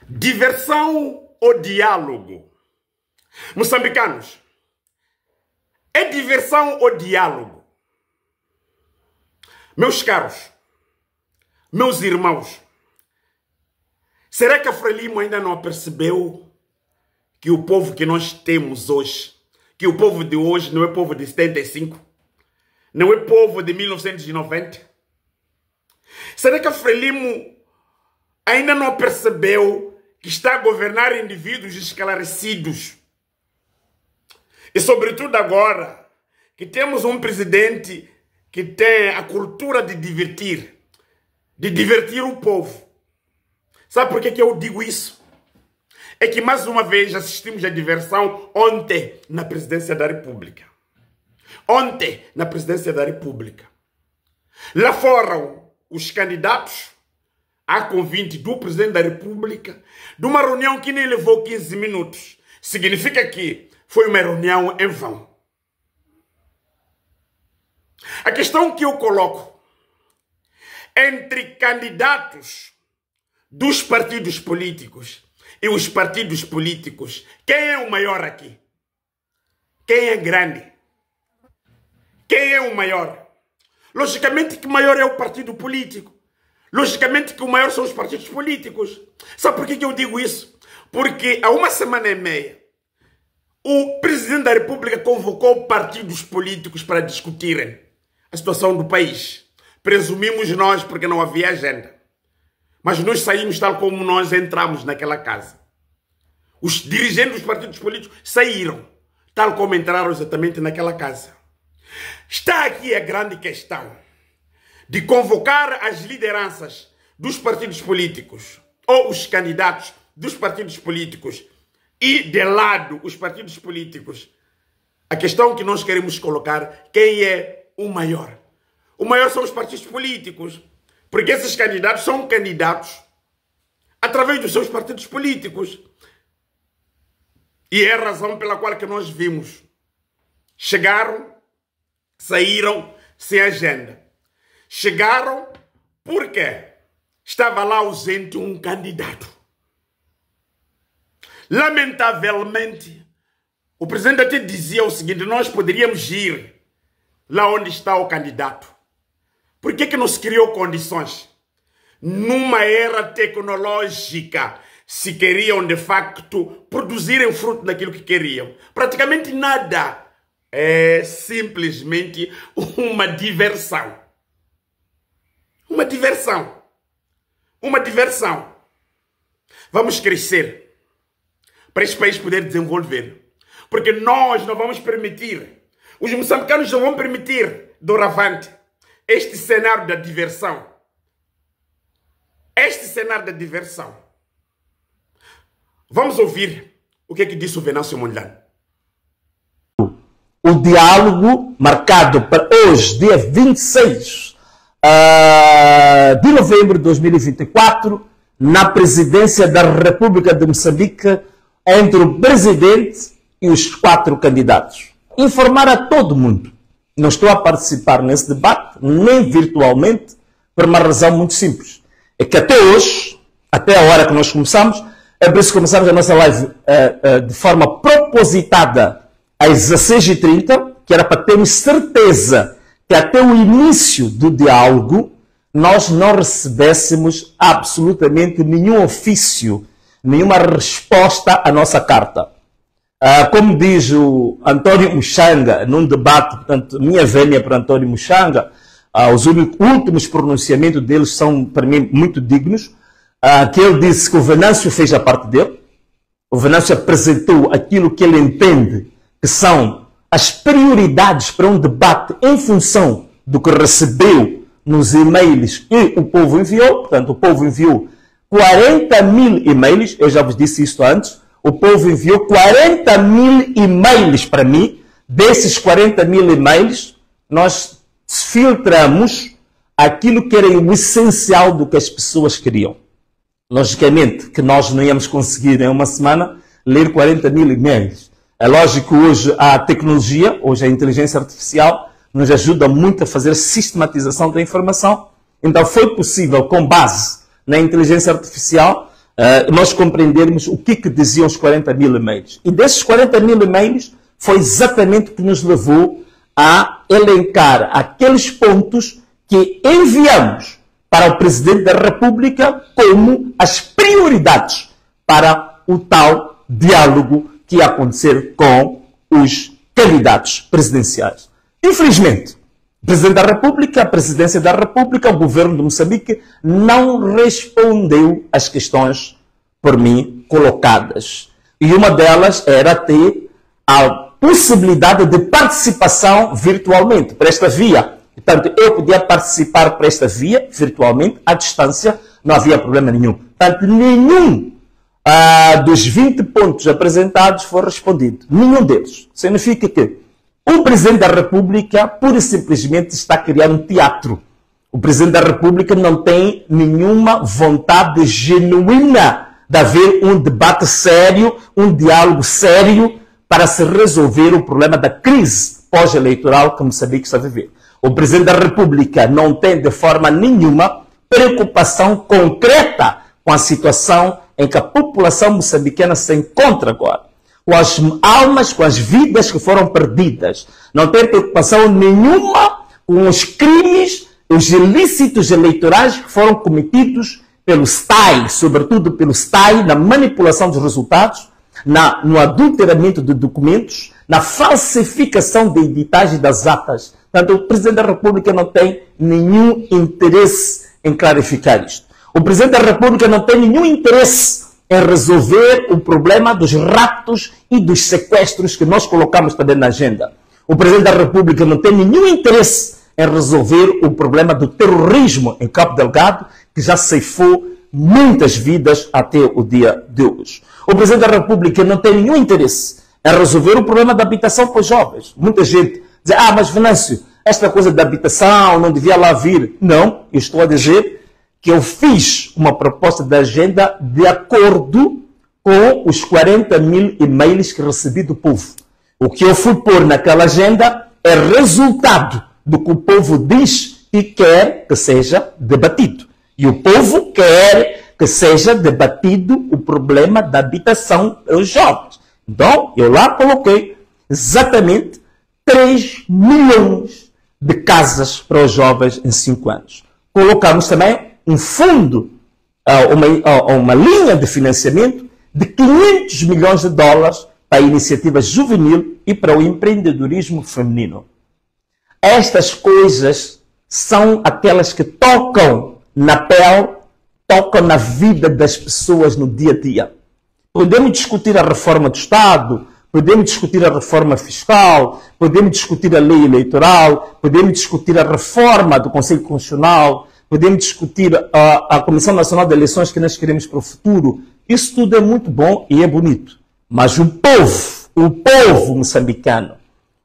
Diversão ou diálogo? Moçambicanos, é diversão ou diálogo? Meus caros, meus irmãos, será que a Frelimo ainda não percebeu que o povo que nós temos hoje, que o povo de hoje não é povo de 75, não é povo de 1990? Será que a Frelimo ainda não percebeu que está a governar indivíduos esclarecidos? E sobretudo agora, que temos um presidente que tem a cultura de divertir o povo. Sabe por que eu digo isso? É que mais uma vez assistimos à diversão ontem na presidência da República. Ontem na presidência da República. Lá foram os candidatos a convite do presidente da República de uma reunião que nem levou 15 minutos. Significa que foi uma reunião em vão. A questão que eu coloco entre candidatos dos partidos políticos e os partidos políticos, quem é o maior aqui? Quem é grande? Quem é o maior? Logicamente que o maior é o partido político. Logicamente que o maior são os partidos políticos. Sabe por que eu digo isso? Porque há uma semana e meia, o presidente da República convocou partidos políticos para discutirem a situação do país. Presumimos nós porque não havia agenda. Mas nós saímos tal como nós entramos naquela casa. Os dirigentes dos partidos políticos saíram tal como entraram exatamente naquela casa. Está aqui a grande questão de convocar as lideranças dos partidos políticos ou os candidatos dos partidos políticos e de lado os partidos políticos. A questão que nós queremos colocar, quem é o maior? O maior são os partidos políticos, porque esses candidatos são candidatos através dos seus partidos políticos. E é a razão pela qual que nós vimos. Chegaram, saíram sem agenda. Chegaram porque estava lá ausente um candidato. Lamentavelmente, o presidente até dizia o seguinte: nós poderíamos ir lá onde está o candidato. Por que não se criou condições? Numa era tecnológica, se queriam de facto produzirem fruto daquilo que queriam. Praticamente nada. É simplesmente uma diversão. Uma diversão. Uma diversão. Vamos crescer para este país poder desenvolver. Porque nós não vamos permitir, os moçambicanos não vão permitir, doravante, este cenário da diversão. Este cenário da diversão. Vamos ouvir o que disse o Venâncio Mondlane. O diálogo marcado para hoje, dia 26 de novembro de 2024, na presidência da República de Moçambique, entre o presidente e os 4 candidatos. Informar a todo mundo. Não estou a participar nesse debate, nem virtualmente, por uma razão muito simples. É que até hoje, até a hora que nós começamos, é por isso que começamos a nossa live de forma propositada às 16h30, que era para termos certeza que até o início do diálogo nós não recebêssemos absolutamente nenhum ofício, nenhuma resposta à nossa carta. Como diz o António Muxanga, num debate, portanto, minha vénia para António Muxanga, os últimos pronunciamentos deles são, para mim, muito dignos, que ele disse que o Venâncio fez a parte dele, o Venâncio apresentou aquilo que ele entende que são as prioridades para um debate em função do que recebeu nos e-mails que o povo enviou. Portanto, o povo enviou 40.000 e-mails, eu já vos disse isso antes, o povo enviou 40.000 e-mails para mim. Desses 40.000 e-mails, nós filtramos aquilo que era o essencial do que as pessoas queriam. Logicamente que nós não íamos conseguir em uma semana ler 40.000 e-mails. É lógico que hoje a tecnologia, hoje a inteligência artificial, nos ajuda muito a fazer sistematização da informação. Então foi possível, com base na inteligência artificial, nós compreendermos o que diziam os 40 mil e-mails. E desses 40 mil e-mails foi exatamente o que nos levou a elencar aqueles pontos que enviamos para o Presidente da República como as prioridades para o tal diálogo que ia acontecer com os candidatos presidenciais. Infelizmente, o Presidente da República, a Presidência da República, o Governo de Moçambique não respondeu às questões por mim colocadas. E uma delas era ter a possibilidade de participação virtualmente por esta via. Portanto, eu podia participar por esta via virtualmente, à distância, não havia problema nenhum. Portanto, nenhum dos 20 pontos apresentados foi respondido. Nenhum deles. Significa que o Presidente da República, pura e simplesmente, está criando um teatro. O Presidente da República não tem nenhuma vontade genuína de haver um debate sério, um diálogo sério para se resolver o problema da crise pós-eleitoral que Moçambique está a viver. O Presidente da República não tem de forma nenhuma preocupação concreta com a situação em que a população moçambicana se encontra agora. Com as almas, com as vidas que foram perdidas. Não tem preocupação nenhuma com os crimes, os ilícitos eleitorais que foram cometidos pelo STAI, sobretudo pelo STAI, na manipulação dos resultados, no adulteramento de documentos, na falsificação de editagens das atas. Portanto, o Presidente da República não tem nenhum interesse em clarificar isto. O Presidente da República não tem nenhum interesse em resolver o problema dos raptos e dos sequestros que nós colocamos também na agenda. O Presidente da República não tem nenhum interesse em resolver o problema do terrorismo em Cabo Delgado, que já ceifou muitas vidas até o dia de hoje. O Presidente da República não tem nenhum interesse em resolver o problema da habitação para os jovens. Muita gente diz, mas Venâncio, esta coisa da habitação não devia lá vir. Não, eu estou a dizer que eu fiz uma proposta de agenda de acordo com os 40 mil e-mails que recebi do povo. O que eu fui pôr naquela agenda é resultado do que o povo diz e quer que seja debatido. E o povo quer que seja debatido o problema da habitação aos jovens. Então, eu lá coloquei exatamente 3 milhões de casas para os jovens em 5 anos. Colocamos também um fundo, uma linha de financiamento de 500 milhões de dólares para a iniciativa juvenil e para o empreendedorismo feminino. Estas coisas são aquelas que tocam na pele, tocam na vida das pessoas no dia a dia. Podemos discutir a reforma do Estado, podemos discutir a reforma fiscal, podemos discutir a lei eleitoral, podemos discutir a reforma do Conselho Constitucional, podemos discutir a Comissão Nacional de Eleições que nós queremos para o futuro. Isso tudo é muito bom e é bonito. Mas o povo moçambicano,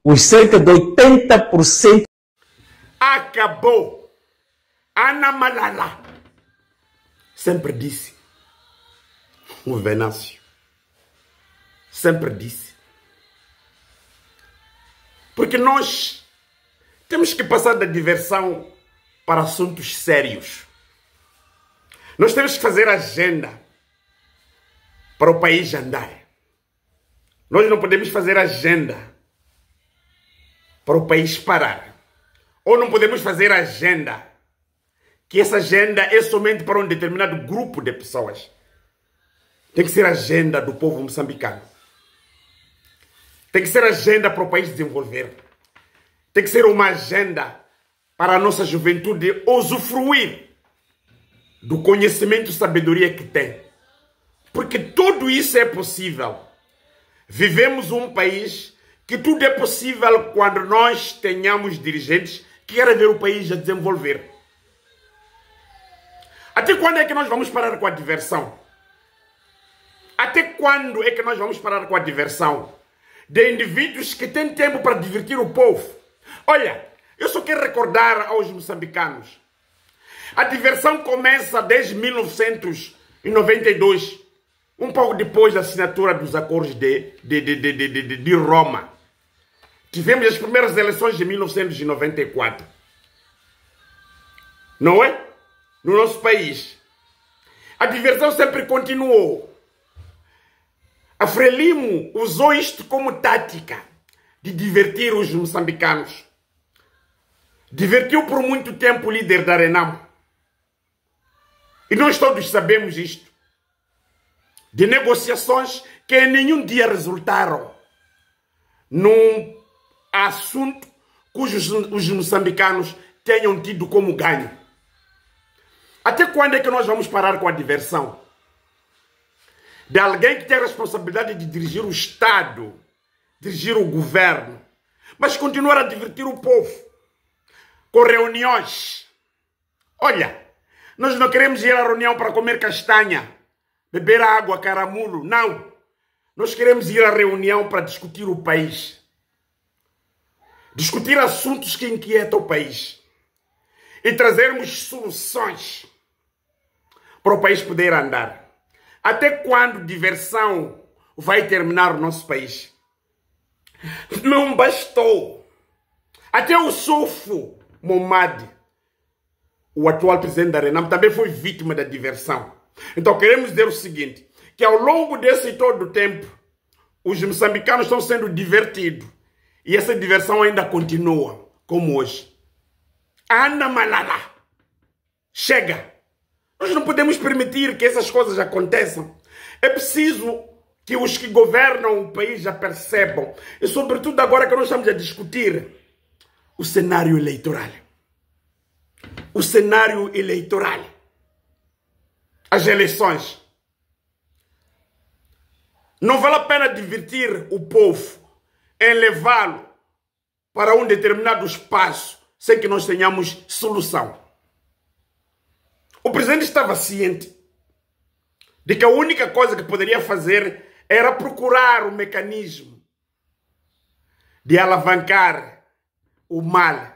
os cerca de 80%... Acabou. Ana Malala sempre disse, o Venâncio sempre disse, porque nós temos que passar da diversão para assuntos sérios. Nós temos que fazer agenda para o país andar. Nós não podemos fazer agenda para o país parar. Ou não podemos fazer agenda que essa agenda é somente para um determinado grupo de pessoas. Tem que ser agenda do povo moçambicano. Tem que ser agenda para o país desenvolver. Tem que ser uma agenda para a nossa juventude usufruir do conhecimento e sabedoria que tem. Porque tudo isso é possível. Vivemos um país que tudo é possível quando nós tenhamos dirigentes que querem ver o país a desenvolver. Até quando é que nós vamos parar com a diversão? Até quando é que nós vamos parar com a diversão de indivíduos que têm tempo para divertir o povo? Olha, eu só quero recordar aos moçambicanos. A diversão começa desde 1992, um pouco depois da assinatura dos acordos de Roma. Tivemos as primeiras eleições de 1994. Não é? No nosso país. A diversão sempre continuou. A Frelimo usou isto como tática de divertir os moçambicanos. Divertiu por muito tempo o líder da Renamo. E nós todos sabemos isto. De negociações que em nenhum dia resultaram num assunto cujos os moçambicanos tenham tido como ganho. Até quando é que nós vamos parar com a diversão? De alguém que tem a responsabilidade de dirigir o Estado, dirigir o governo, mas continuar a divertir o povo com reuniões. Olha, nós não queremos ir à reunião para comer castanha, beber água, caramulo, não. Nós queremos ir à reunião para discutir o país. Discutir assuntos que inquietam o país. E trazermos soluções para o país poder andar. Até quando diversão vai terminar o nosso país? Não bastou. Até o Sofo Momad, o atual presidente da Renamo, também foi vítima da diversão. Então queremos dizer o seguinte, que ao longo desse todo o tempo, os moçambicanos estão sendo divertidos. E essa diversão ainda continua, como hoje. Anda Malala. Chega. Nós não podemos permitir que essas coisas aconteçam. É preciso que os que governam o país já percebam. E sobretudo agora que nós estamos a discutir o cenário eleitoral. O cenário eleitoral. As eleições. Não vale a pena divertir o povo em levá-lo para um determinado espaço sem que nós tenhamos solução. O presidente estava ciente de que a única coisa que poderia fazer era procurar um mecanismo de alavancar o mal,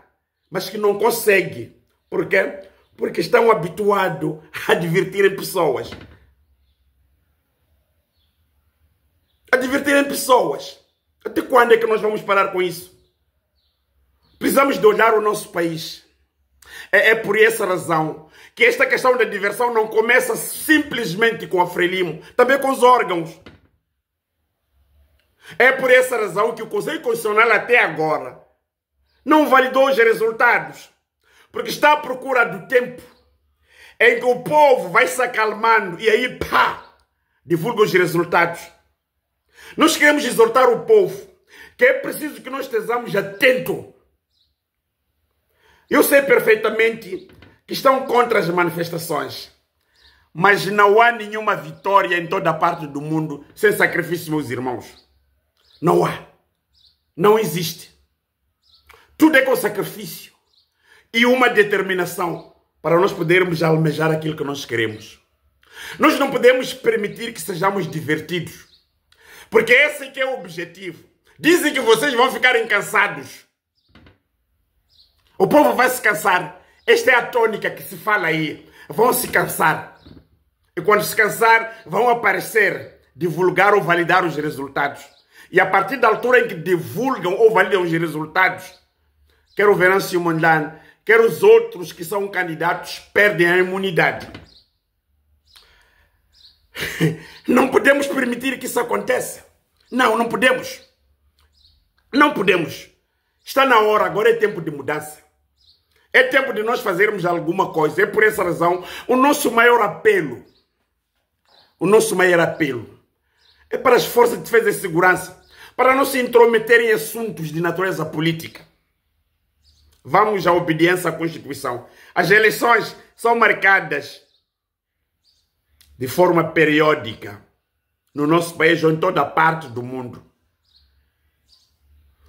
mas que não consegue. Por quê? Porque estão habituados a divertirem pessoas. A divertirem pessoas. Até quando é que nós vamos parar com isso? Precisamos de olhar o nosso país. É por essa razão que esta questão da diversão não começa simplesmente com a Frelimo, também com os órgãos. É por essa razão que o Conselho Constitucional até agora não validou os resultados, porque está à procura do tempo em que o povo vai se acalmando e aí, pá, divulga os resultados. Nós queremos exortar o povo que é preciso que nós estejamos atentos. Eu sei perfeitamente que estão contra as manifestações, mas não há nenhuma vitória em toda parte do mundo sem sacrifício, meus irmãos. Não há. Não existe. Tudo é com sacrifício e uma determinação para nós podermos almejar aquilo que nós queremos. Nós não podemos permitir que sejamos divertidos, porque esse que é o objetivo. Dizem que vocês vão ficar cansados. O povo vai se cansar. Esta é a tônica que se fala aí. Vão se cansar. E quando se cansar, vão aparecer, divulgar ou validar os resultados. E a partir da altura em que divulgam ou validam os resultados, quer o Venâncio Mondlane, quer os outros que são candidatos, perdem a imunidade. Não podemos permitir que isso aconteça. Não, não podemos. Não podemos. Está na hora, agora é tempo de mudança. É tempo de nós fazermos alguma coisa. É por essa razão o nosso maior apelo é para as forças de defesa e segurança, para não se intrometerem em assuntos de natureza política. Vamos à obediência à Constituição. As eleições são marcadas de forma periódica no nosso país ou em toda parte do mundo.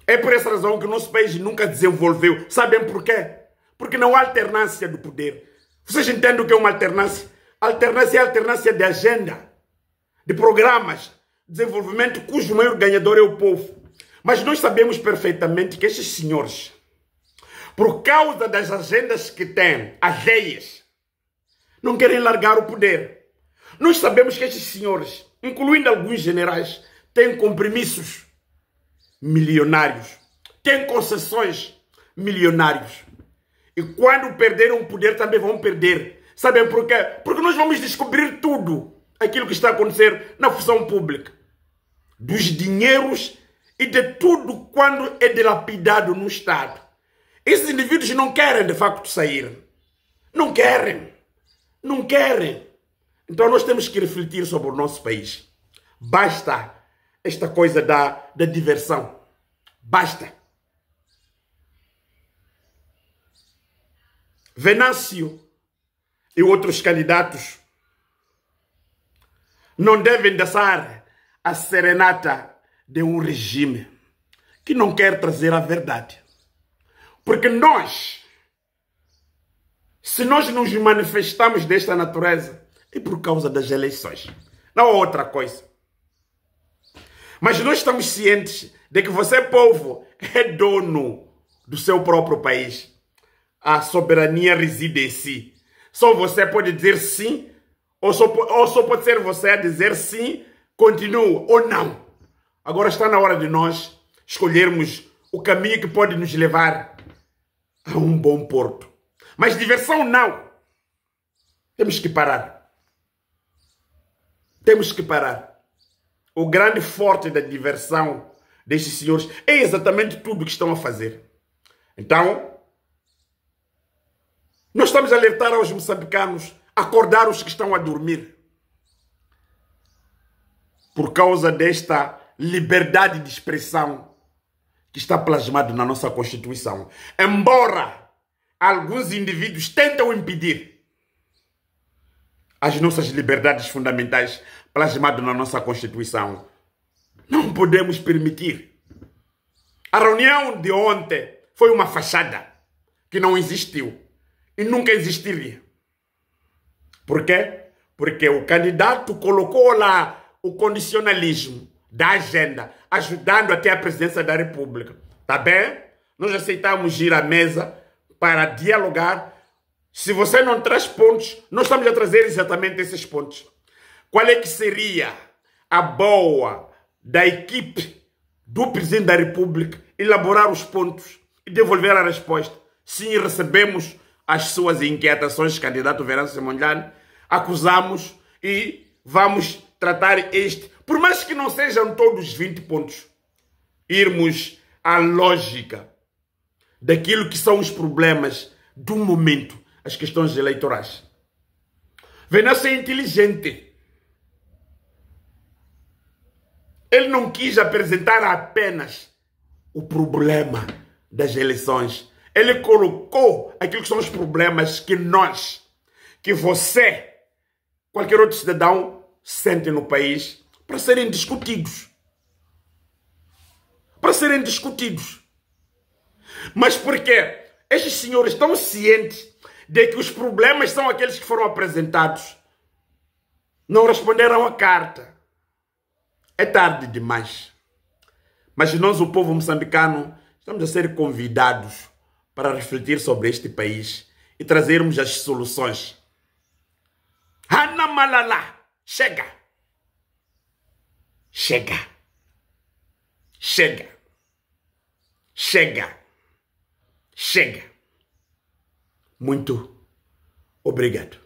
É por essa razão que o nosso país nunca desenvolveu. Sabem por quê? Porque não há alternância do poder. Vocês entendem o que é uma alternância? Alternância é alternância de agenda, de programas, desenvolvimento cujo maior ganhador é o povo. Mas nós sabemos perfeitamente que estes senhores, por causa das agendas que têm, alheias, não querem largar o poder. Nós sabemos que estes senhores, incluindo alguns generais, têm compromissos milionários, têm concessões milionários. E quando perderam o poder também vão perder Sabem por quê? Porque nós vamos descobrir tudo aquilo que está a acontecer na função pública. Dos dinheiros e de tudo quando é dilapidado no Estado. Esses indivíduos não querem de facto sair. Não querem. Não querem. Então nós temos que refletir sobre o nosso país. Basta esta coisa da diversão. Basta. Venâncio e outros candidatos não devem dançar a serenata de um regime que não quer trazer a verdade. Porque nós, se nós nos manifestamos desta natureza, é por causa das eleições. Não é outra coisa. Mas nós estamos cientes de que você, povo, é dono do seu próprio país. A soberania reside em si. Só você pode dizer sim, ou só pode ser você a dizer sim, continua ou não. Agora está na hora de nós escolhermos o caminho que pode nos levar a um bom porto. Mas diversão não. Temos que parar. Temos que parar. O grande forte da diversão destes senhores é exatamente tudo o que estão a fazer. Então, nós estamos a alertar aos moçambicanos, acordar os que estão a dormir. Por causa desta liberdade de expressão que está plasmado na nossa Constituição. Embora alguns indivíduos tentam impedir as nossas liberdades fundamentais plasmadas na nossa Constituição, não podemos permitir. A reunião de ontem foi uma fachada que não existiu e nunca existiria. Por quê? Porque o candidato colocou lá o condicionalismo da agenda, ajudando até a presidência da República. Tá bem? Nós aceitamos ir à mesa para dialogar. Se você não traz pontos, nós estamos a trazer exatamente esses pontos. Qual é que seria a boa da equipe do presidente da República elaborar os pontos e devolver a resposta? Sim, recebemos as suas inquietações, candidato Venâncio Mondlane, acusamos e vamos tratar este, por mais que não sejam todos 20 pontos, irmos à lógica daquilo que são os problemas do momento, as questões eleitorais. Venâncio é inteligente. Ele não quis apresentar apenas o problema das eleições. Ele colocou aquilo que são os problemas que nós, que você, qualquer outro cidadão, sente no país para serem discutidos. Para serem discutidos. Mas por quê? Estes senhores estão cientes de que os problemas são aqueles que foram apresentados. Não responderam a carta. É tarde demais. Mas nós, o povo moçambicano, estamos a ser convidados para refletir sobre este país e trazermos as soluções. Hana Malala, chega! Chega! Chega! Chega! Chega! Muito obrigado.